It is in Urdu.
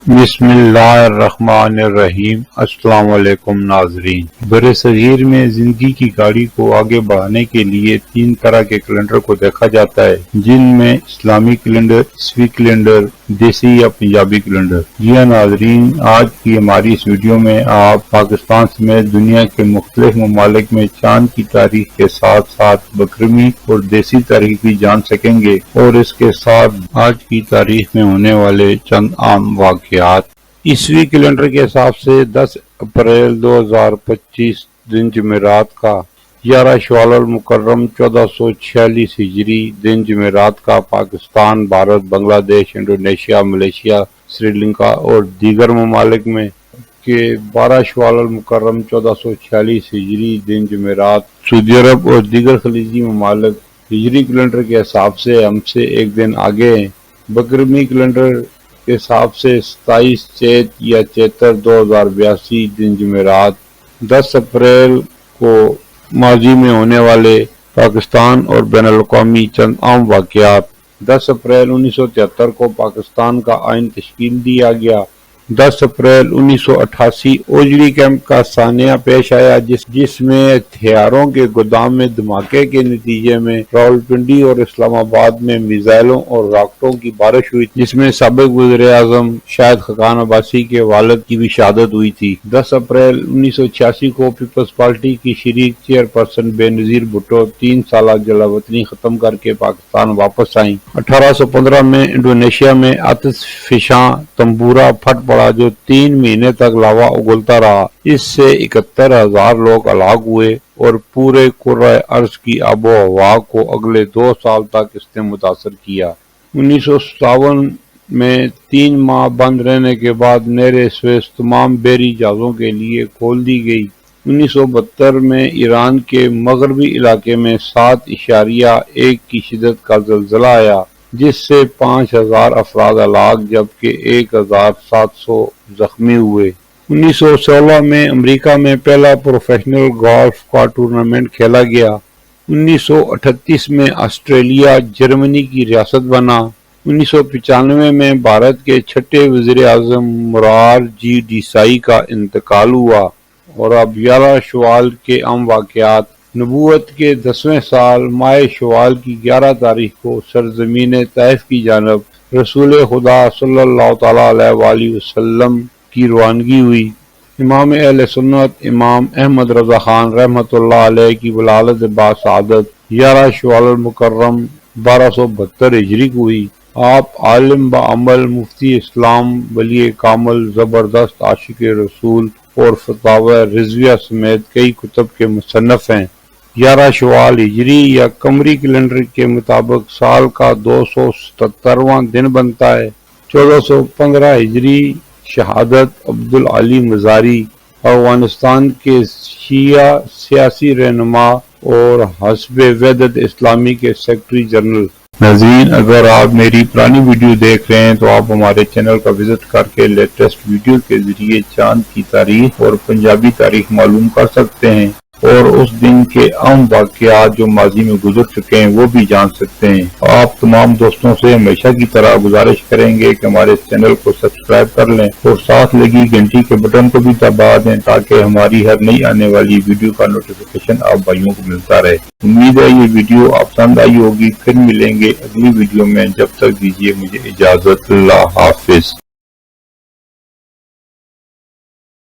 بسم اللہ الرحمن الرحیم۔ السلام علیکم ناظرین۔ برصغیر میں زندگی کی گاڑی کو آگے بڑھانے کے لیے 3 طرح کے کیلنڈر کو دیکھا جاتا ہے، جن میں اسلامی کیلنڈر، عیسوی کیلنڈر، دیسی یا پنجابی کیلنڈر۔ جی ہاں ناظرین، آج کی ہماری اس ویڈیو میں آپ پاکستان سمیت دنیا کے مختلف ممالک میں چاند کی تاریخ کے ساتھ ساتھ بکرمی اور دیسی تاریخ بھی جان سکیں گے، اور اس کے ساتھ آج کی تاریخ میں ہونے والے چند عام واقعات۔ عیسوی کیلنڈر کے حساب سے 10 اپریل 2025 دن جمعرات کا، 11 شوال المکرم 1446 ہجری دن جمعرات کا پاکستان، بھارت، بنگلہ دیش، انڈونیشیا، ملیشیا، سری لنکا اور دیگر ممالک میں کہ 12 شوال المکرم 1446 ہجری دن جمعرات سعودی عرب اور دیگر خلیجی ممالک ہجری کیلنڈر کے حساب سے ہم سے ایک دن آگے ہیں۔ بکرمی کیلنڈر کے حساب سے 27 چیت یا چیتر 2082 دن جمعرات 10 اپریل کو ماضی میں ہونے والے پاکستان اور بین الاقوامی چند عام واقعات۔ 10 اپریل 1973 کو پاکستان کا آئین تشکیل دیا گیا۔ 10 اپریل 1988 اوجڑی کیمپ کا سانحہ پیش آیا جس میں ہتھیاروں کے گودام میں دھماکے کے نتیجے میں راولپنڈی اور اسلام آباد میں میزائلوں اور راکٹوں کی بارش ہوئی، جس میں سابق وزیر اعظم شاہد خاقان عباسی کے والد کی بھی شہادت ہوئی تھی۔ 10 اپریل 1986 کو پیپلز پارٹی کی شریک چیئرپرسن بے نظیر بھٹو 3 سالہ جلا وطنی ختم کر کے پاکستان واپس آئیں۔ 1815 میں انڈونیشیا میں آتش فشاں تمبورا پھٹ پڑا جو 3 مہینے تک لاوا اگلتا رہا۔ اس سے 71,000 لوگ ہلاک ہوئے اور پورے کرۂ ارض کی آب و ہوا کو اگلے 2 سال تک اس نے متاثر کیا۔ 1957 میں 3 ماہ بند رہنے کے بعد نہر سویس تمام بحری جہازوں کے لیے کھول دی گئی۔ 1972 میں ایران کے مغربی علاقے میں 7.1 کی شدت کا زلزلہ آیا، جس سے 5,000 افراد ہلاک جبکہ 1,700 زخمی ہوئے۔ 1916 میں امریکہ میں پہلا پروفیشنل گولف کا ٹورنامنٹ کھیلا گیا۔ 1938 میں آسٹریلیا جرمنی کی ریاست بنا۔ 1995 میں بھارت کے 6 وزیر اعظم مرار جی دیسائی کا انتقال ہوا۔ اور اب 11 شوال کے اہم واقعات۔ نبوت کے 10ویں سال ماہ شوال کی 11 تاریخ کو سرزمین طائف کی جانب رسول خدا صلی اللہ تعالیٰ علیہ وآلہ وسلم کی روانگی ہوئی۔ امام اہل سنت امام احمد رضا خان رحمۃ اللہ علیہ کی ولادت باسعادت 11 شوال المکرم 1272 ہجری کو ہوئی۔ آپ عالم بعمل، مفتی اسلام، ولی کامل، زبردست عاشق رسول اور فتاوی رضویہ سمیت کئی کتب کے مصنف ہیں۔ 11 شوال ہجری یا قمری کیلنڈر کے مطابق سال کا 277واں دن بنتا ہے۔ 1415 ہجری شہادت عبدالعلی مزاری، افغانستان کے شیعہ سیاسی رہنما اور حزب وحدت اسلامی کے سیکرٹری جنرل۔ ناظرین، اگر آپ میری پرانی ویڈیو دیکھ رہے ہیں تو آپ ہمارے چینل کا وزٹ کر کے لیٹسٹ ویڈیو کے ذریعے چاند کی تاریخ اور پنجابی تاریخ معلوم کر سکتے ہیں اور اس دن کے اہم واقعات جو ماضی میں گزر چکے ہیں وہ بھی جان سکتے ہیں۔ آپ تمام دوستوں سے ہمیشہ کی طرح گزارش کریں گے کہ ہمارے چینل کو سبسکرائب کر لیں اور ساتھ لگی گھنٹی کے بٹن کو بھی دبا دیں تاکہ ہماری ہر نئی آنے والی ویڈیو کا نوٹیفیکیشن آپ بھائیوں کو ملتا رہے۔ امید ہے یہ ویڈیو آپ پسند آئی ہوگی۔ پھر ملیں گے اگلی ویڈیو میں، جب تک دیجیے مجھے اجازت۔ اللہ حافظ۔